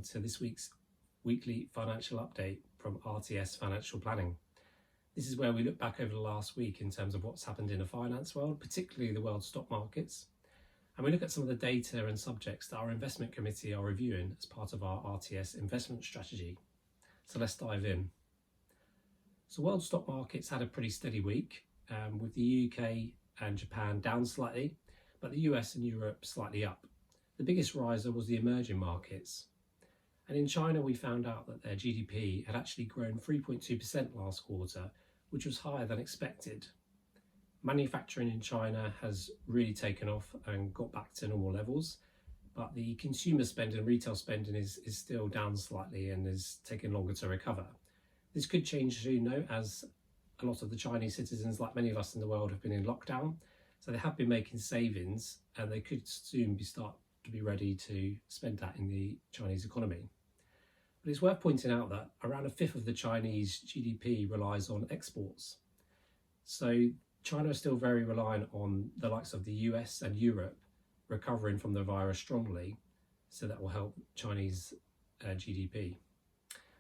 welcome to this week's weekly financial update from RTS Financial Planning. This is where we look back over the last week in terms of what's happened in the finance world, particularly the world stock markets. And we look at some of the data and subjects that our investment committee are reviewing as part of our RTS Investment Strategy. So let's dive in. So world stock markets had a pretty steady week, with the UK and Japan down slightly, but the US and Europe slightly up. The biggest riser was the emerging markets. And in China, we found out that their GDP had actually grown 3.2% last quarter, which was higher than expected. Manufacturing in China has really taken off and got back to normal levels, but the consumer spending and retail spending is still down slightly and is taking longer to recover. This could change soon though, as a lot of the Chinese citizens, like many of us in the world, have been in lockdown. So they have been making savings and they could soon start to be ready to spend that in the Chinese economy. But it's worth pointing out that around a fifth of the Chinese GDP relies on exports. So China is still very reliant on the likes of the US and Europe recovering from the virus strongly, so that will help Chinese GDP.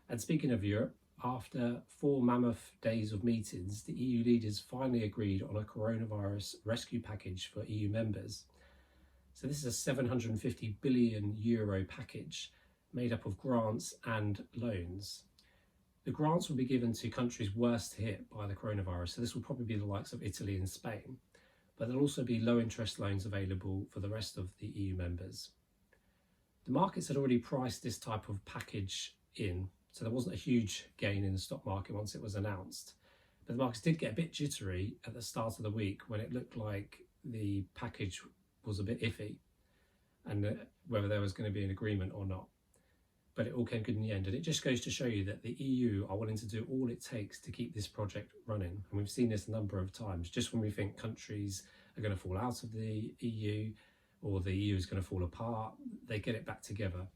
And speaking of Europe, after 4 mammoth days of meetings, the EU leaders finally agreed on a coronavirus rescue package for EU members. So this is a €750 billion package made up of grants and loans. The grants will be given to countries worst hit by the coronavirus, so this will probably be the likes of Italy and Spain, but there'll also be low interest loans available for the rest of the EU members. The markets had already priced this type of package in, so there wasn't a huge gain in the stock market once it was announced. But the markets did get a bit jittery at the start of the week when it looked like the package was a bit iffy and whether there was going to be an agreement or not. But it all came good in the end, and it just goes to show you that the EU are willing to do all it takes to keep this project running. And we've seen this a number of times. Just when we think countries are going to fall out of the EU or the EU is going to fall apart, they get it back together.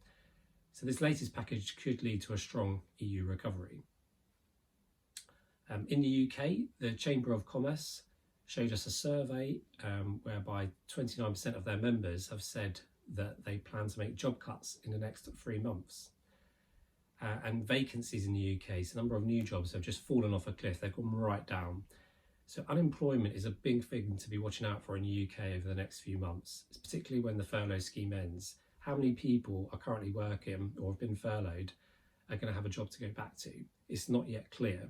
So this latest package could lead to a strong EU recovery. In the UK, the Chamber of Commerce showed us a survey whereby 29% of their members have said that they plan to make job cuts in the next 3 months. And vacancies in the UK, so the number of new jobs have just fallen off a cliff, they've gone right down. So unemployment is a big thing to be watching out for in the UK over the next few months, particularly when the furlough scheme ends. How many people are currently working or have been furloughed are going to have a job to go back to? It's not yet clear.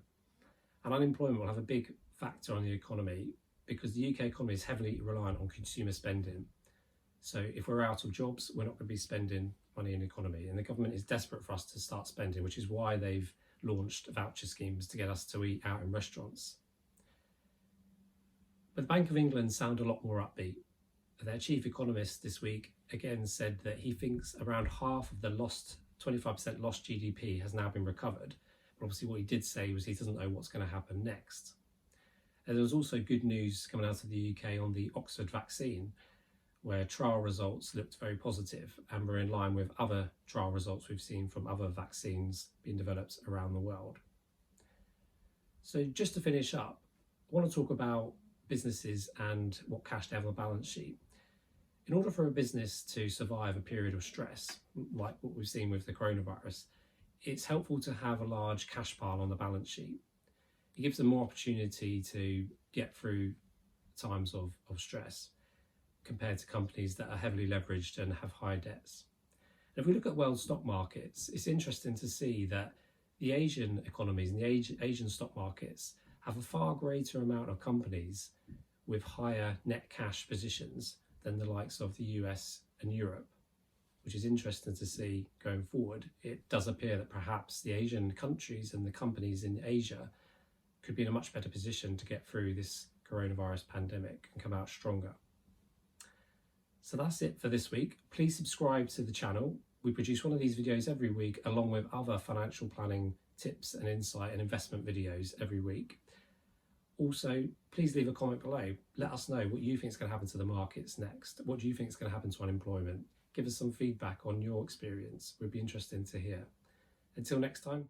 And unemployment will have a big factor on the economy because the UK economy is heavily reliant on consumer spending. So if we're out of jobs, we're not going to be spending money in the economy. And the government is desperate for us to start spending, which is why they've launched voucher schemes to get us to eat out in restaurants. But the Bank of England sound a lot more upbeat. Their chief economist this week again said that he thinks around half of the 25% lost GDP has now been recovered. But obviously what he did say was he doesn't know what's going to happen next. And there was also good news coming out of the UK on the Oxford vaccine, where trial results looked very positive and were in line with other trial results we've seen from other vaccines being developed around the world. So just to finish up, I want to talk about businesses and what cash they have on the balance sheet. In order for a business to survive a period of stress, like what we've seen with the coronavirus, it's helpful to have a large cash pile on the balance sheet. It gives them more opportunity to get through times of stress, compared to companies that are heavily leveraged and have high debts. And if we look at world stock markets, it's interesting to see that the Asian economies and the Asian stock markets have a far greater amount of companies with higher net cash positions than the likes of the US and Europe, which is interesting to see going forward. It does appear that perhaps the Asian countries and the companies in Asia could be in a much better position to get through this coronavirus pandemic and come out stronger. So that's it for this week. Please subscribe to the channel. We produce one of these videos every week along with other financial planning tips and insight and investment videos every week. Also, please leave a comment below. Let us know what you think is going to happen to the markets next. What do you think is going to happen to unemployment? Give us some feedback on your experience. We'd be interested to hear. Until next time.